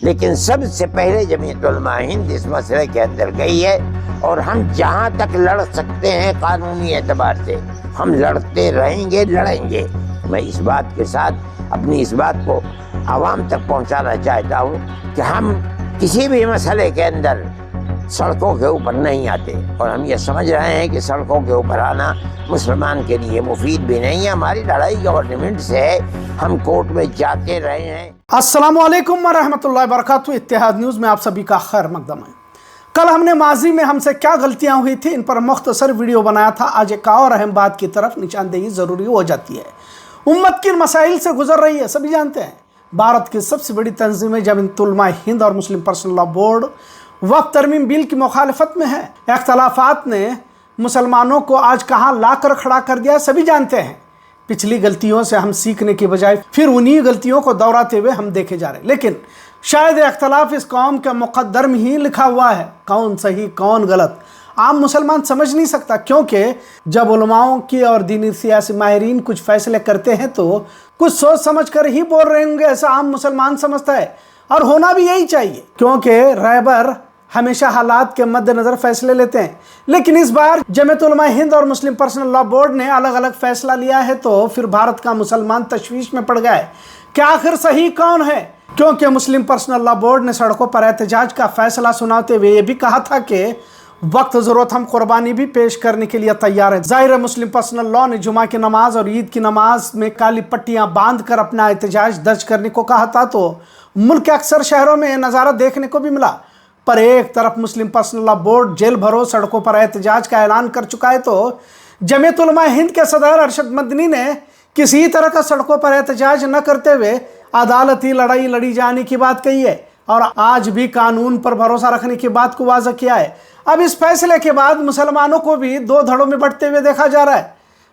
لیکن سب سے پہلے جمعیت علماء ہند اس مسئلے کے اندر گئی ہے، اور ہم جہاں تک لڑ سکتے ہیں قانونی اعتبار سے ہم لڑتے رہیں گے، لڑیں گے۔ میں اس بات کے ساتھ اپنی اس بات کو عوام تک پہنچانا چاہتا ہوں کہ ہم کسی بھی مسئلے کے اندر سڑکوں کے اوپر نہیں آتے، اور ہم یہ سمجھ رہے ہیں کہ سڑکوں کے اوپر آنا مسلمان کے لیے مفید بھی نہیں ہے۔ ہماری لڑائی گورنمنٹ سے ہے، ہم کورٹ میں جاتے رہے ہیں۔ السلام علیکم ورحمۃ اللہ وبرکاتہ۔ اتحاد نیوز میں آپ سبھی کا خیر مقدم ہے۔ کل ہم نے ماضی میں ہم سے کیا غلطیاں ہوئی تھی ان پر مختصر ویڈیو بنایا تھا۔ آج ایک اور اہم بات کی طرف نشاندہی ضروری ہو جاتی ہے۔ امت کن مسائل سے گزر رہی ہے سبھی جانتے ہیں۔ بھارت کی سب سے بڑی تنظیمیں جمعیت علماء ہند اور مسلم پرسنل لاء بورڈ وقف ترمیم بل کی مخالفت میں ہے۔ اختلافات نے مسلمانوں کو آج کہاں لا کر کھڑا کر دیا سبھی جانتے ہیں۔ پچھلی غلطیوں سے ہم سیکھنے کی بجائے پھر انہی غلطیوں کو دہراتے ہوئے ہم دیکھے جا رہے ہیں۔ لیکن شاید اختلاف اس قوم کے مقدر میں ہی لکھا ہوا ہے، کون صحیح کون غلط عام مسلمان سمجھ نہیں سکتا، کیونکہ جب علماؤں کی اور دینی سیاسی ماہرین کچھ فیصلے کرتے ہیں تو کچھ سوچ سمجھ کر ہی بول رہے ہوں گے، ایسا عام مسلمان سمجھتا ہے، اور ہونا بھی یہی چاہیے، کیونکہ رہبر ہمیشہ حالات کے مد نظر فیصلے لیتے ہیں۔ لیکن اس بار جمعیت علماء ہند اور مسلم پرسنل لاء بورڈ نے الگ الگ فیصلہ لیا ہے، تو پھر بھارت کا مسلمان تشویش میں پڑ گیا ہے کہ آخر صحیح کون ہے، کیونکہ مسلم پرسنل لاء بورڈ نے سڑکوں پر احتجاج کا فیصلہ سناتے ہوئے یہ بھی کہا تھا کہ وقت ضرورت ہم قربانی بھی پیش کرنے کے لیے تیار ہیں۔ ظاہر مسلم پرسنل لاء نے جمعہ کی نماز اور عید کی نماز میں کالی پٹیاں باندھ کر اپنا احتجاج درج کرنے کو کہا تھا، تو ملک کے اکثر شہروں میں یہ نظارہ دیکھنے کو بھی ملا۔ پر ایک طرف مسلم پرسنل لاء بورڈ جیل بھرو سڑکوں پر احتجاج کا اعلان کر چکا ہے، تو جمعیت علماء ہند کے صدر ارشد مدنی نے کسی طرح کا سڑکوں پر احتجاج نہ کرتے ہوئے عدالتی لڑائی لڑی جانے کی بات کہی ہے، اور آج بھی قانون پر بھروسہ رکھنے کی بات کو واضح کیا ہے۔ اب اس فیصلے کے بعد مسلمانوں کو بھی دو دھڑوں میں بٹتے ہوئے دیکھا جا رہا ہے۔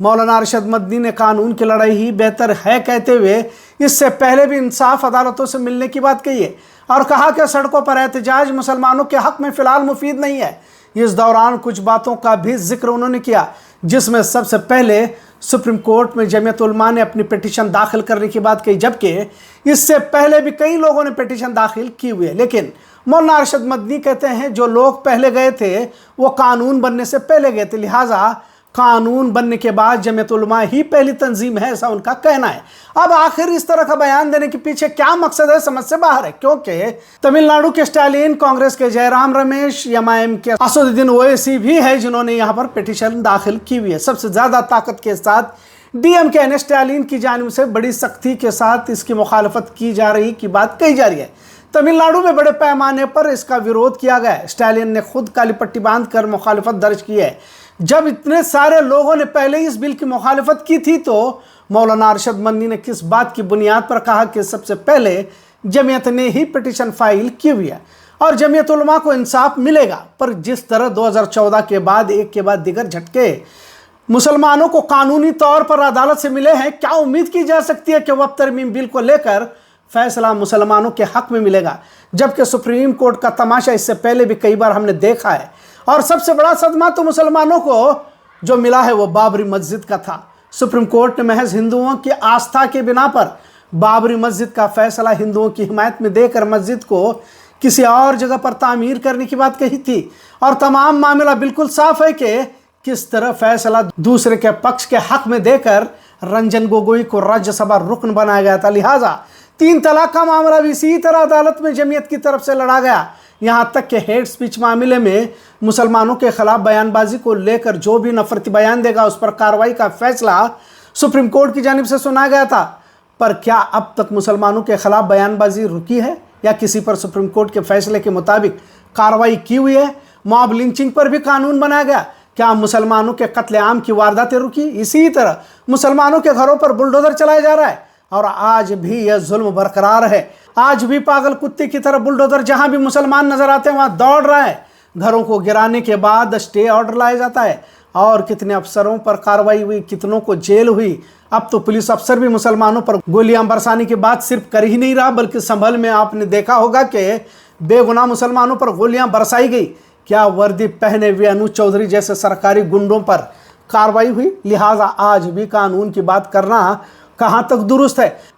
مولانا ارشد مدنی نے قانون کی لڑائی ہی بہتر ہے کہتے ہوئے اس سے پہلے بھی انصاف عدالتوں سے ملنے کی بات کہی ہے، اور کہا کہ سڑکوں پر احتجاج مسلمانوں کے حق میں فی الحال مفید نہیں ہے۔ اس دوران کچھ باتوں کا بھی ذکر انہوں نے کیا، جس میں سب سے پہلے سپریم کورٹ میں جمعیت علماء نے اپنی پٹیشن داخل کرنے کی بات کہی، جبکہ اس سے پہلے بھی کئی لوگوں نے پٹیشن داخل کی ہوئی ہے۔ لیکن مولانا ارشد مدنی کہتے ہیں جو لوگ پہلے گئے تھے وہ قانون بننے سے پہلے گئے تھے، لہٰذا قانون بننے کے بعد جمعیت علماء ہی پہلی تنظیم ہے، ایسا ان کا کہنا ہے۔ اب آخر اس طرح کا بیان دینے کے پیچھے کیا مقصد ہے سمجھ سے باہر ہے، کیونکہ تمل ناڈو کے اسٹالین، کانگریس کے Jairam Ramesh, M I M کے اسد الدین اویسی بھی ہے جنہوں نے یہاں پر پٹیشن داخل کی ہوئی ہے۔ سب سے زیادہ طاقت کے ساتھ ڈی ایم کے نے اسٹالین کی جانب سے بڑی سختی کے ساتھ اس کی مخالفت کی جا رہی کی بات کہی جا رہی ہے۔ تمل ناڈو میں بڑے پیمانے پر اس کا ویرودھ کیا گیا ہے۔ اسٹالین نے خود کالی پٹی باندھ کر مخالفت درج کی ہے۔ جب اتنے سارے لوگوں نے پہلے ہی اس بل کی مخالفت کی تھی، تو مولانا ارشد مدنی نے کس بات کی بنیاد پر کہا کہ سب سے پہلے جمعیت نے ہی پٹیشن فائل کی ہوئی ہے اور جمعیت علماء کو انصاف ملے گا؟ پر جس طرح 2014 کے بعد ایک کے بعد دیگر جھٹکے مسلمانوں کو قانونی طور پر عدالت سے ملے ہیں، کیا امید کی جا سکتی ہے کہ وقف ترمیم بل کو لے کر فیصلہ مسلمانوں کے حق میں ملے گا؟ جبکہ سپریم کورٹ کا تماشا اس سے پہلے بھی کئی بار ہم نے دیکھا ہے، اور سب سے بڑا صدمہ تو مسلمانوں کو جو ملا ہے وہ بابری مسجد کا تھا۔ سپریم کورٹ نے محض ہندوؤں کی آستھا کے بنا پر بابری مسجد کا فیصلہ ہندوؤں کی حمایت میں دے کر مسجد کو کسی اور جگہ پر تعمیر کرنے کی بات کہی تھی، اور تمام معاملہ بالکل صاف ہے کہ کس طرح فیصلہ دوسرے کے پکش کے حق میں دے کر رنجن گوگوئی کو راجیہ سبھا رکن بنایا گیا تھا۔ لہٰذا 3 طلاق کا معاملہ بھی اسی طرح عدالت میں جمعیت کی طرف سے لڑا گیا، یہاں تک کہ ہیٹ سپیچ معاملے میں مسلمانوں کے خلاف بیان بازی کو لے کر جو بھی نفرتی بیان دے گا اس پر کارروائی کا فیصلہ سپریم کورٹ کی جانب سے سنا گیا تھا۔ پر کیا اب تک مسلمانوں کے خلاف بیان بازی رکی ہے، یا کسی پر سپریم کورٹ کے فیصلے کے مطابق کارروائی کی ہوئی ہے؟ موب لنچنگ پر بھی قانون بنایا گیا، کیا مسلمانوں کے قتل عام کی وارداتیں رکی؟ اسی طرح مسلمانوں کے گھروں پر بلڈوزر چلایا جا رہا ہے، اور آج بھی یہ ظلم برقرار ہے۔ آج بھی پاگل کتے کی طرح بلڈوزر جہاں بھی مسلمان نظر آتے ہیں وہاں دوڑ رہا ہے۔ گھروں کو گرانے کے بعد اسٹے آرڈر لایا جاتا ہے، اور کتنے افسروں پر کارروائی ہوئی، کتنوں کو جیل ہوئی۔ اب تو پولیس افسر بھی مسلمانوں پر گولیاں برسانے کی بات صرف کر ہی نہیں رہا، بلکہ سنبھل میں آپ نے دیکھا ہوگا کہ بے گناہ مسلمانوں پر گولیاں برسائی گئی۔ کیا وردی پہنے ہوئے انوج چودھری جیسے سرکاری گنڈوں پر کارروائی ہوئی؟ لہٰذا آج بھی قانون کی بات کرنا کہاں تک درست ہے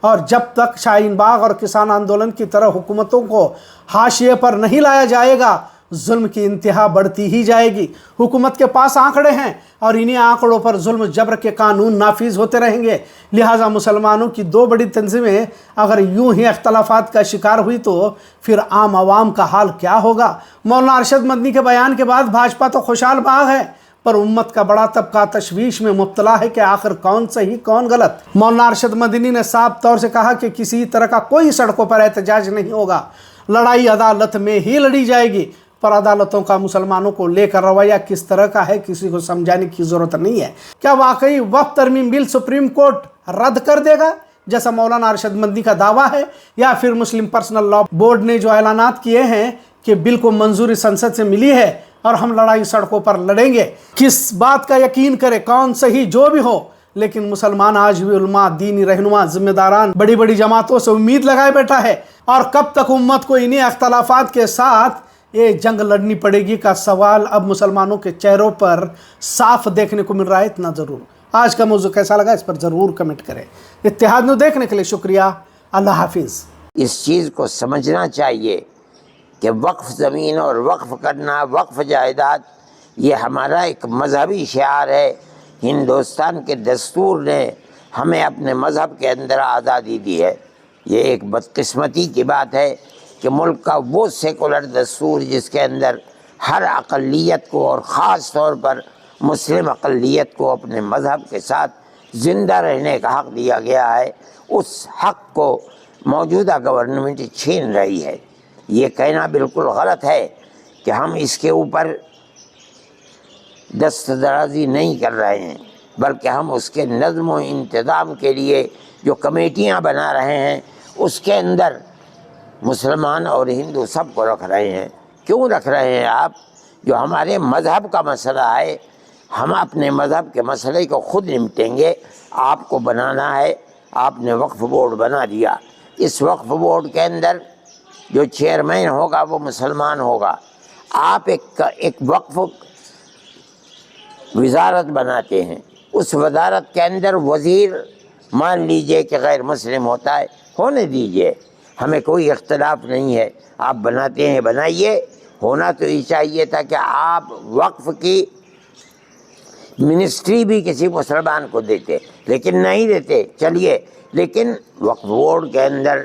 اور جب تک شاہین باغ اور کسان آندولن کی طرح حکومتوں کو حاشیے پر نہیں لایا جائے گا، ظلم کی انتہا بڑھتی ہی جائے گی۔ حکومت کے پاس آنکڑے ہیں اور انہی آنکڑوں پر ظلم جبر کے قانون نافذ ہوتے رہیں گے۔ لہٰذا مسلمانوں کی دو بڑی تنظیمیں اگر یوں ہی اختلافات کا شکار ہوئی تو پھر عام عوام کا حال کیا ہوگا؟ مولانا ارشد مدنی کے بیان کے بعد بھاجپا تو خوشحال باغ ہے، پر امت کا بڑا طبقہ تشویش میں مبتلا ہے کہ آخر کون صحیح کون غلط۔ مولانا ارشد مدنی نے صاف طور سے کہا کہ کسی طرح کا کوئی سڑکوں پر احتجاج نہیں ہوگا، لڑائی عدالت میں ہی لڑی جائے گی۔ پر عدالتوں کا مسلمانوں کو لے کر رویہ کس طرح کا ہے کسی کو سمجھانے کی ضرورت نہیں ہے۔ کیا واقعی وقف ترمیم بل سپریم کورٹ رد کر دے گا جیسا مولانا ارشد مدنی کا دعویٰ ہے، یا پھر مسلم پرسنل لاء بورڈ نے جو اعلانات کیے ہیں کہ بل کو منظوری سنسد سے ملی ہے اور ہم لڑائی سڑکوں پر لڑیں گے؟ کس بات کا یقین کرے، کون صحیح جو بھی ہو، لیکن مسلمان آج بھی علماء، دینی رہنما، ذمہ داران بڑی بڑی جماعتوں سے امید لگائے بیٹھا ہے، اور کب تک امت کو انہی اختلافات کے ساتھ یہ جنگ لڑنی پڑے گی کا سوال اب مسلمانوں کے چہروں پر صاف دیکھنے کو مل رہا ہے۔ اتنا ضرور، آج کا موضوع کیسا لگا اس پر ضرور کمنٹ کریں۔ اتحاد نیوز دیکھنے کے لیے شکریہ، اللہ حافظ۔ اس چیز کو سمجھنا چاہیے کہ وقف زمین اور وقف کرنا، وقف جائیداد، یہ ہمارا ایک مذہبی شعار ہے۔ ہندوستان کے دستور نے ہمیں اپنے مذہب کے اندر آزادی دی ہے۔ یہ ایک بدقسمتی کی بات ہے کہ ملک کا وہ سیکولر دستور جس کے اندر ہر اقلیت کو اور خاص طور پر مسلم اقلیت کو اپنے مذہب کے ساتھ زندہ رہنے کا حق دیا گیا ہے، اس حق کو موجودہ گورنمنٹ چھین رہی ہے۔ یہ کہنا بالکل غلط ہے کہ ہم اس کے اوپر دست درازی نہیں کر رہے ہیں، بلکہ ہم اس کے نظم و انتظام کے لیے جو کمیٹیاں بنا رہے ہیں اس کے اندر مسلمان اور ہندو سب کو رکھ رہے ہیں۔ کیوں رکھ رہے ہیں آپ؟ جو ہمارے مذہب کا مسئلہ ہے، ہم اپنے مذہب کے مسئلے کو خود نمٹیں گے۔ آپ کو بنانا ہے، آپ نے وقف بورڈ بنا دیا، اس وقف بورڈ کے اندر جو چیئرمین ہوگا وہ مسلمان ہوگا۔ آپ ایک وقف وزارت بناتے ہیں، اس وزارت کے اندر وزیر مان لیجئے کہ غیر مسلم ہوتا ہے، ہونے دیجئے، ہمیں کوئی اختلاف نہیں ہے۔ آپ بناتے ہیں بنائیے، ہونا تو یہ چاہیے تھا کہ آپ وقف کی منسٹری بھی کسی مسلمان کو دیتے، لیکن نہیں دیتے۔ چلیے، لیکن وقف بورڈ کے اندر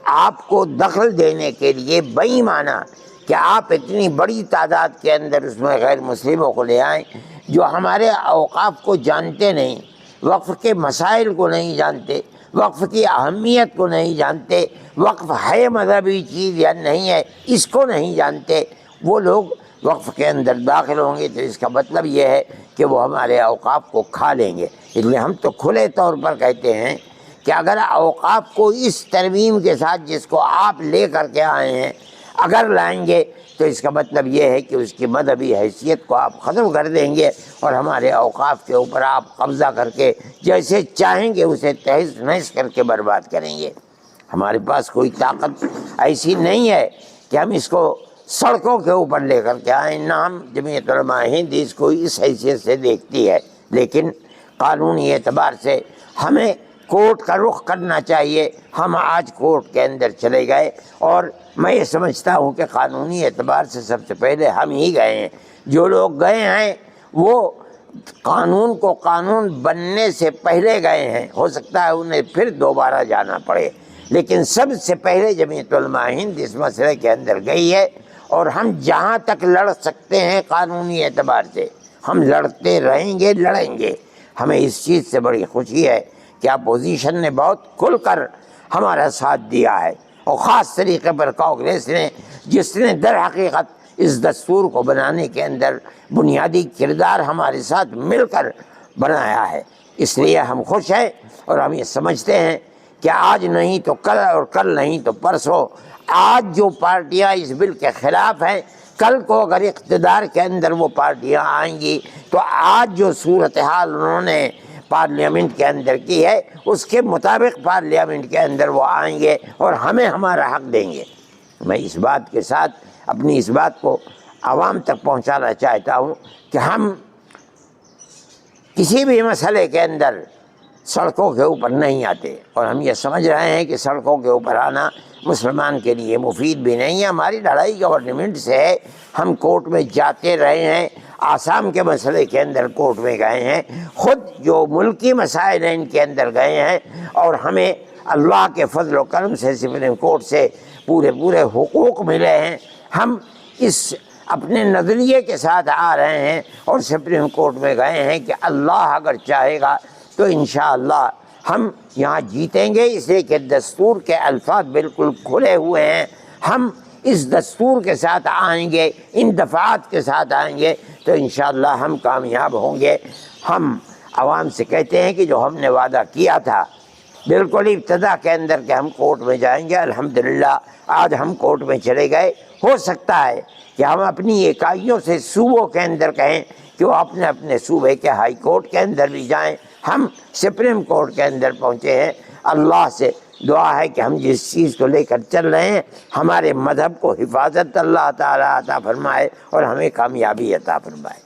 آپ کو دخل دینے کے لیے بےایمانہ کہ آپ اتنی بڑی تعداد کے اندر اس میں غیر مسلموں کو لے آئیں جو ہمارے اوقاف کو جانتے نہیں، وقف کے مسائل کو نہیں جانتے، وقف کی اہمیت کو نہیں جانتے، وقف ہے مذہبی چیز یا نہیں ہے اس کو نہیں جانتے، وہ لوگ وقف کے اندر داخل ہوں گے تو اس کا مطلب یہ ہے کہ وہ ہمارے اوقاف کو کھا لیں گے۔ اس لیے ہم تو کھلے طور پر کہتے ہیں کہ اگر اوقاف کو اس ترمیم کے ساتھ جس کو آپ لے کر کے آئے ہیں اگر لائیں گے تو اس کا مطلب یہ ہے کہ اس کی مذہبی حیثیت کو آپ ختم کر دیں گے اور ہمارے اوقاف کے اوپر آپ قبضہ کر کے جیسے چاہیں گے اسے تہس نہس کر کے برباد کریں گے۔ ہمارے پاس کوئی طاقت ایسی نہیں ہے کہ ہم اس کو سڑکوں کے اوپر لے کر کے آئیں، نہ ہم جمعیت علماء ہند اس کو اس حیثیت سے دیکھتی ہے، لیکن قانونی اعتبار سے ہمیں کورٹ کا رخ کرنا چاہیے۔ ہم آج کورٹ کے اندر چلے گئے اور میں یہ سمجھتا ہوں کہ قانونی اعتبار سے سب سے پہلے ہم ہی گئے ہیں۔ جو لوگ گئے ہیں وہ قانون کو قانون بننے سے پہلے گئے ہیں، ہو سکتا ہے انہیں پھر دوبارہ جانا پڑے، لیکن سب سے پہلے جمعیت علماء ہند اس مسئلے کے اندر گئی ہے، اور ہم جہاں تک لڑ سکتے ہیں قانونی اعتبار سے ہم لڑتے رہیں گے، لڑیں گے۔ ہمیں اس چیز سے بڑی خوشی ہے کہ اپوزیشن نے بہت کھل کر ہمارا ساتھ دیا ہے، اور خاص طریقے پر کانگریس نے، جس نے در حقیقت اس دستور کو بنانے کے اندر بنیادی کردار ہمارے ساتھ مل کر بنایا ہے۔ اس لیے ہم خوش ہیں اور ہم یہ سمجھتے ہیں کہ آج نہیں تو کل اور کل نہیں تو پرسوں، آج جو پارٹیاں اس بل کے خلاف ہیں کل کو اگر اقتدار کے اندر وہ پارٹیاں آئیں گی تو آج جو صورتحال انہوں نے پارلیمنٹ کے اندر کی ہے اس کے مطابق پارلیمنٹ کے اندر وہ آئیں گے اور ہمیں ہمارا حق دیں گے۔ میں اس بات کے ساتھ اپنی اس بات کو عوام تک پہنچانا چاہتا ہوں کہ ہم کسی بھی مسئلے کے اندر سڑکوں کے اوپر نہیں آتے، اور ہم یہ سمجھ رہے ہیں کہ سڑکوں کے اوپر آنا مسلمان کے لیے مفید بھی نہیں ہے۔ ہماری لڑائی گورنمنٹ سے ہے، ہم کورٹ میں جاتے رہے ہیں، آسام کے مسئلے کے اندر کورٹ میں گئے ہیں، خود جو ملکی مسائل ہیں ان کے اندر گئے ہیں، اور ہمیں اللہ کے فضل و کرم سے سپریم کورٹ سے پورے حقوق ملے ہیں۔ ہم اس اپنے نظریے کے ساتھ آ رہے ہیں اور سپریم کورٹ میں گئے ہیں کہ اللہ اگر چاہے گا تو انشاءاللہ ہم یہاں جیتیں گے، اس لیے کہ دستور کے الفاظ بالکل کھلے ہوئے ہیں۔ ہم اس دستور کے ساتھ آئیں گے، ان دفعات کے ساتھ آئیں گے تو انشاءاللہ ہم کامیاب ہوں گے۔ ہم عوام سے کہتے ہیں کہ جو ہم نے وعدہ کیا تھا بالکل ابتدا کے اندر کہ ہم کورٹ میں جائیں گے، الحمدللہ آج ہم کورٹ میں چلے گئے۔ ہو سکتا ہے کہ ہم اپنی اکائیوں سے صوبوں کے اندر کہیں کہ وہ اپنے اپنے صوبے کے ہائی کورٹ کے اندر بھی جائیں، ہم سپریم کورٹ کے اندر پہنچے ہیں۔ اللہ سے دعا ہے کہ ہم جس چیز کو لے کر چل رہے ہیں ہمارے مذہب کو حفاظت اللہ تعالیٰ عطا فرمائے اور ہمیں کامیابی عطا فرمائے۔